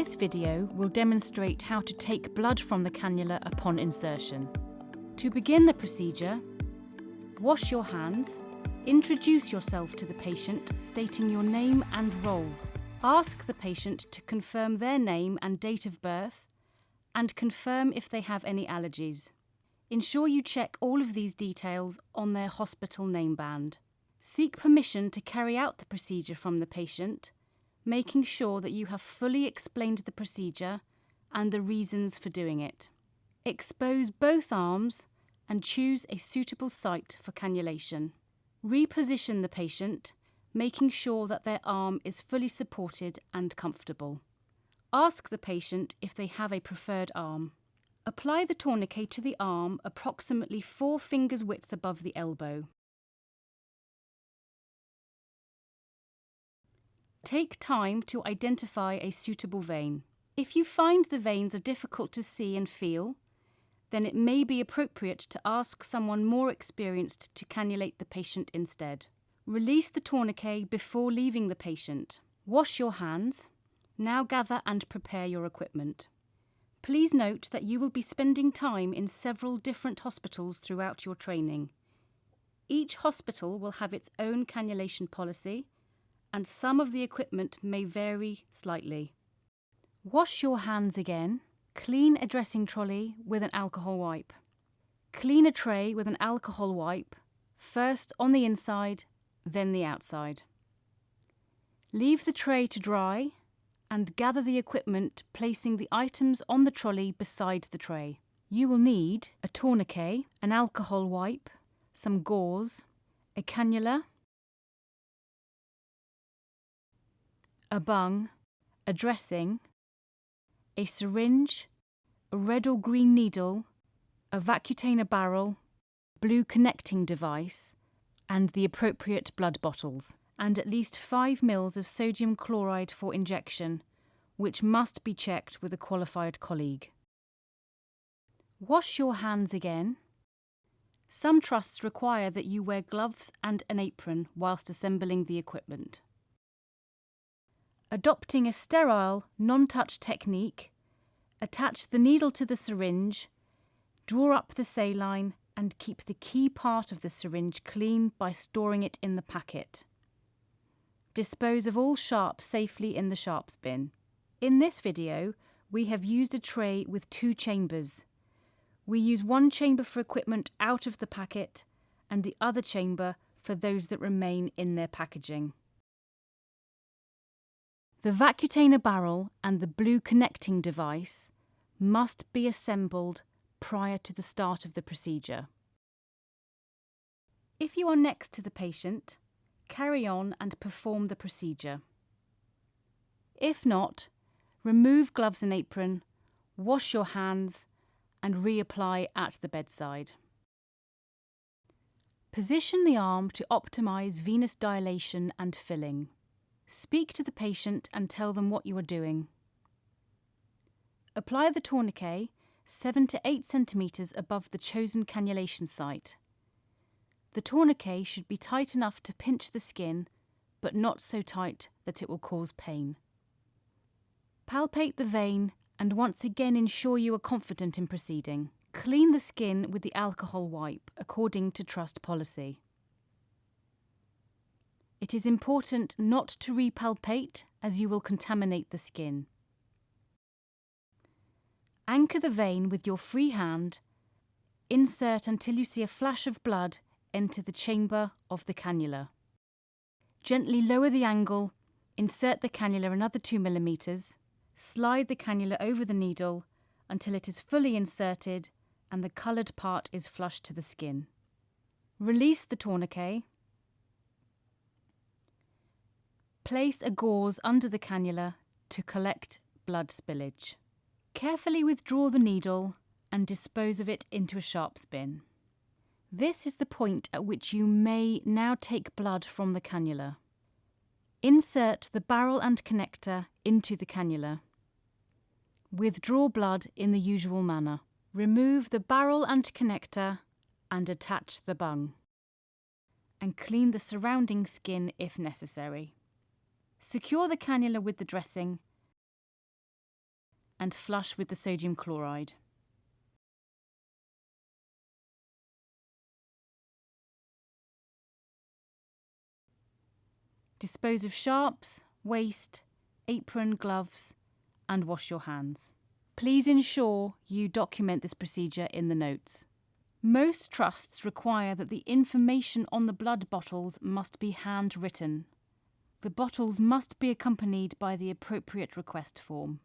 This video will demonstrate how to take blood from the cannula upon insertion. To begin the procedure, wash your hands, introduce yourself to the patient stating your name and role. Ask the patient to confirm their name and date of birth and confirm if they have any allergies. Ensure you check all of these details on their hospital name band. Seek permission to carry out the procedure from the patient, making sure that you have fully explained the procedure and the reasons for doing it. Expose both arms and choose a suitable site for cannulation. Reposition the patient, making sure that their arm is fully supported and comfortable. Ask the patient if they have a preferred arm. Apply the tourniquet to the arm approximately 4 fingers width above the elbow. Take time to identify a suitable vein. If you find the veins are difficult to see and feel, then it may be appropriate to ask someone more experienced to cannulate the patient instead. Release the tourniquet before leaving the patient. Wash your hands. Now gather and prepare your equipment. Please note that you will be spending time in several different hospitals throughout your training. Each hospital will have its own cannulation policy, and some of the equipment may vary slightly. Wash your hands again. Clean a dressing trolley with an alcohol wipe. Clean a tray with an alcohol wipe, first on the inside, then the outside. Leave the tray to dry and gather the equipment, placing the items on the trolley beside the tray. You will need a tourniquet, an alcohol wipe, some gauze, a cannula, a bung, a dressing, a syringe, a red or green needle, a vacutainer barrel, blue connecting device, and the appropriate blood bottles, and at least 5 ml of sodium chloride for injection, which must be checked with a qualified colleague. Wash your hands again. Some trusts require that you wear gloves and an apron whilst assembling the equipment. Adopting a sterile, non-touch technique, attach the needle to the syringe, draw up the saline, and keep the key part of the syringe clean by storing it in the packet. Dispose of all sharps safely in the sharps bin. In this video, we have used a tray with 2 chambers. We use one chamber for equipment out of the packet and the other chamber for those that remain in their packaging. The vacutainer barrel and the blue connecting device must be assembled prior to the start of the procedure. If you are next to the patient, carry on and perform the procedure. If not, remove gloves and apron, wash your hands, and reapply at the bedside. Position the arm to optimize venous dilation and filling. Speak to the patient and tell them what you are doing. Apply the tourniquet 7 to 8 centimeters above the chosen cannulation site. The tourniquet should be tight enough to pinch the skin, but not so tight that it will cause pain. Palpate the vein and once again ensure you are confident in proceeding. Clean the skin with the alcohol wipe according to trust policy. It is important not to repalpate as you will contaminate the skin. Anchor the vein with your free hand. Insert until you see a flash of blood enter the chamber of the cannula. Gently lower the angle, insert the cannula another 2 millimeters, slide the cannula over the needle until it is fully inserted and the coloured part is flush to the skin. Release the tourniquet. Place a gauze under the cannula to collect blood spillage. Carefully withdraw the needle and dispose of it into a sharps bin. This is the point at which you may now take blood from the cannula. Insert the barrel and connector into the cannula. Withdraw blood in the usual manner. Remove the barrel and connector and attach the bung. And clean the surrounding skin if necessary. Secure the cannula with the dressing and flush with the sodium chloride. Dispose of sharps, waste, apron, gloves, and wash your hands. Please ensure you document this procedure in the notes. Most trusts require that the information on the blood bottles must be handwritten. The bottles must be accompanied by the appropriate request form.